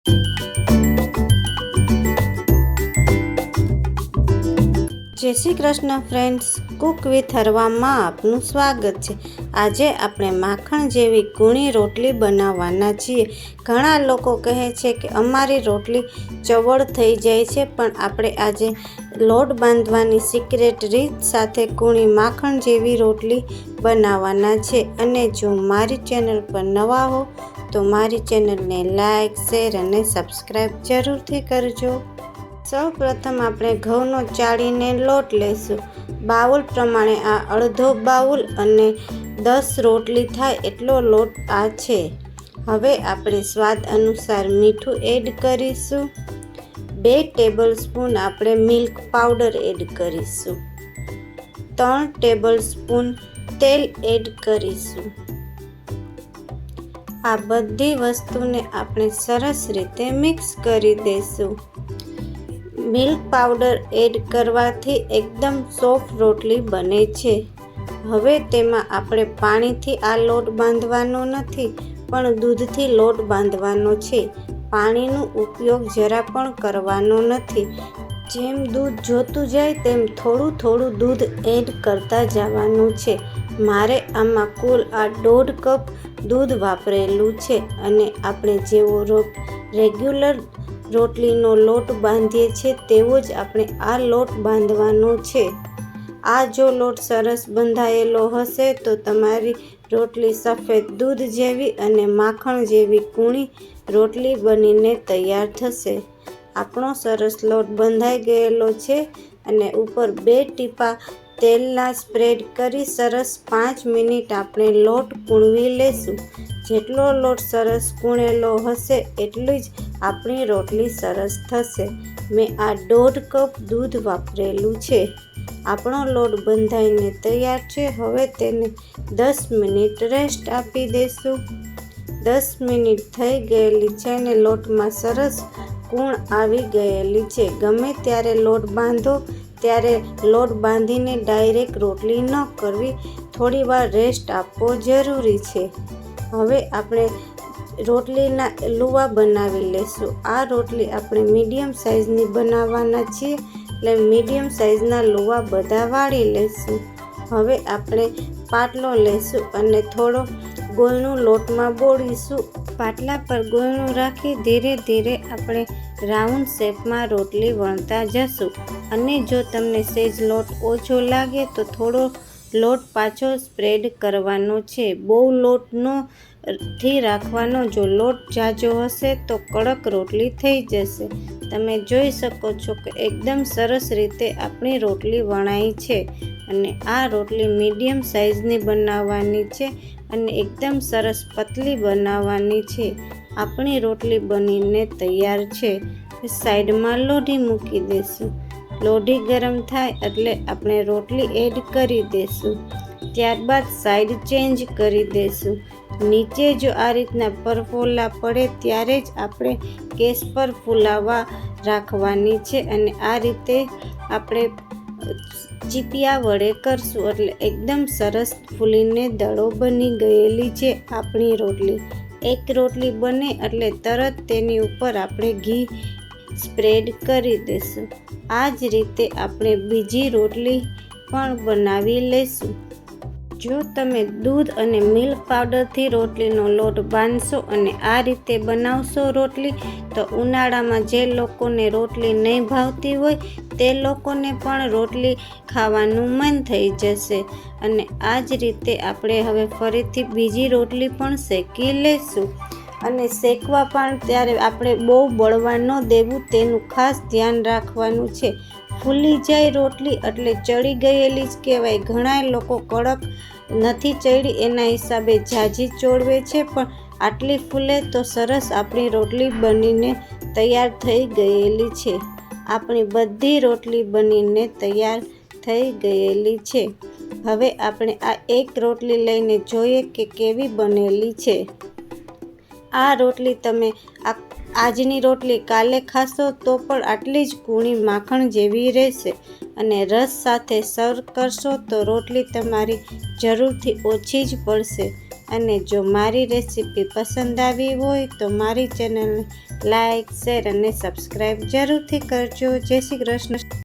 જય Shri Krishna friends, cook with હરવામાં આપનું સ્વાગત છે। આજે આપણે માખણ જેવી કૂણી રોટલી બનાવવાના છીએ। ઘણા લોકો કહે છે કે અમારી રોટલી ચવડ થઈ જાય છે, પણ આપણે આજે લોટ બાંધવાની સિક્રેટ રીત સાથે કૂણી માખણ જેવી રોટલી બનાવવાના છે। અને જો મારી ચેનલ પર નવા હો તો મારી ચેનલને લાઈક, શેર અને સબસ્ક્રાઈબ જરૂરથી કરજો। સૌ પ્રથમ આપણે ઘઉંનો ચાળીને લોટ લઈશું। બાઉલ પ્રમાણે આ અડધો બાઉલ અને 10 રોટલી થાય એટલો લોટ આ છે। હવે આપણે સ્વાદ અનુસાર મીઠું એડ કરીશું। 2 ટેબલ સ્પૂન આપણે મિલ્ક પાવડર એડ કરીશું। 3 ટેબલ સ્પૂન તેલ એડ કરીશું। આ બધી વસ્તુને આપણે સરસ રીતે મિક્સ કરી દઈશું। મિલ્ક પાવડર એડ કરવાથી એકદમ સોફ્ટ રોટલી બને છે। હવે તેમાં આપણે પાણીથી આ લોટ બાંધવાનો નથી, પણ દૂધથી લોટ બાંધવાનો છે। પાણીનો ઉપયોગ જરા પણ કરવાનો નથી। જેમ દૂધ જોતું જાય તેમ થોડું થોડું દૂધ એડ કરતા જવાનું છે। મારે આમાં કુલ આ 1.5 કપ દૂધ વાપરેલું છે। અને આપણે જેવો રેગ્યુલર રોટલીનો લોટ બાંધીએ છીએ તેવો જ આપણે આ લોટ બાંધવાનો છે। આ જો લોટ સરસ બંધાયેલો હશે તો તમારી રોટલી સફેદ દૂધ જેવી અને માખણ જેવી કૂણી રોટલી બનીને તૈયાર થશે। આપણો સરસ લોટ બંધાઈ ગયેલો છે અને ઉપર 2 ટીપા તેલના સ્પ્રેડ કરી સરસ 5 મિનિટ આપણે લોટ કૂણવી લેશું। જેટલો લોટ સરસ કૂણેલો હશે એટલી જ આપણી રોટલી સરસ થશે। મેં આ 1.5 કપ દૂધ વાપરેલું છે। આપણો લોટ બંધાઈને તૈયાર છે। હવે તેને 10 મિનિટ રેસ્ટ આપી દઈશું। 10 મિનિટ થઈ ગયેલી છે અને લોટમાં સરસ કૂણ આવી ગયેલી છે। ગમે ત્યારે લોટ બાંધો ત્યારે લોટ બાંધીને ડાયરેક્ટ રોટલી ન કરવી, થોડી વાર રેસ્ટ આપવો જરૂરી છે। હવે આપણે રોટલીના લુવા બનાવી લેશું। આ રોટલી આપણે મીડિયમ સાઇઝની બનાવવાના છીએ, એટલે મીડિયમ સાઇઝના લુવા બધા વાળી લેશું। હવે આપણે પાટલો લેશું અને થોડો ગોળનું લોટમાં બોળીશું। પાટલા પર ગોળનું રાખી ધીરે ધીરે આપણે રાઉન્ડ શેપમાં રોટલી વણતા જશું। અને જો તમને સહેજ લોટ ઓછો લાગે તો થોડો લોટ પાછો સ્પ્રેડ કરવાનો છે। બહુ લોટ નથી રાખવાનો, જો લોટ ઝાઝો હશે તો કડક રોટલી થઈ જશે। તમે જોઈ શકો છો કે એકદમ સરસ રીતે આપણી રોટલી વણાઈ છે। અને આ રોટલી મીડિયમ સાઇઝની બનાવવાની છે અને એકદમ સરસ પતલી બનાવવાની છે। આપણી રોટલી બનીને તૈયાર છે। સાઈડમાં લોઢી મૂકી દઈશું। લોઢી ગરમ થાય એટલે આપણે રોટલી એડ કરી દઈશું। ત્યારબાદ સાઈડ ચેન્જ કરી દઈશું। નીચે જો આ રીતના પરફોલા પડે ત્યારે જ આપણે ગેસ પર ફૂલાવા રાખવાની છે અને આ રીતે આપણે ચીપિયા વડે કરશું એટલે એકદમ સરસ ફૂલીને દડો બની ગયેલી છે આપણી રોટલી। એક રોટલી બને એટલે તરત તેની ઉપર આપણે ઘી સ્પ્રેડ કરી દઈશું। આ જ રીતે આપણે બીજી રોટલી પણ બનાવી લઈશું। જો તમે દૂધ અને મિલ્ક પાવડરથી રોટલીનો લોટ બાંધશો અને આ રીતે બનાવશો રોટલી, તો ઉનાળામાં જે લોકોને રોટલી નહીં ભાવતી હોય તે લોકોને પણ રોટલી ખાવાનું મન થઈ જશે। અને આ જ રીતે આપણે હવે ફરીથી બીજી રોટલી પણ શેકી લઈશું। અને શેકવા પણ ત્યારે આપણે બહુ બળવા ન દેવું, તેનું ખાસ ધ્યાન રાખવાનું છે। ફૂલી જાય રોટલી એટલે ચડી ગયેલી જ કહેવાય। ઘણા લોકો કડક નથી ચડી એના હિસાબે ઝાઝી ચોળવે છે, પણ આટલી ફૂલે તો સરસ આપણી રોટલી બનીને તૈયાર થઈ ગયેલી છે। આપણી બધી રોટલી બનીને તૈયાર થઈ ગયેલી છે। હવે આપણે આ એક રોટલી લઈને જોઈએ કે કેવી બનેલી છે। આ રોટલી તમે આજની રોટલી કાલે ખાશો તો પણ આટલી જ કૂણી માખણ જેવી રહેશે અને રસ સાથે સર્વ કરશો તો રોટલી તમારી જરૂરથી ઓછી જ પડશે. અને જો મારી રેસીપી પસંદ આવી હોય તો મારી ચેનલને લાઈક, શેર અને સબસ્ક્રાઈબ જરૂરથી કરજો. જય શ્રી કૃષ્ણ.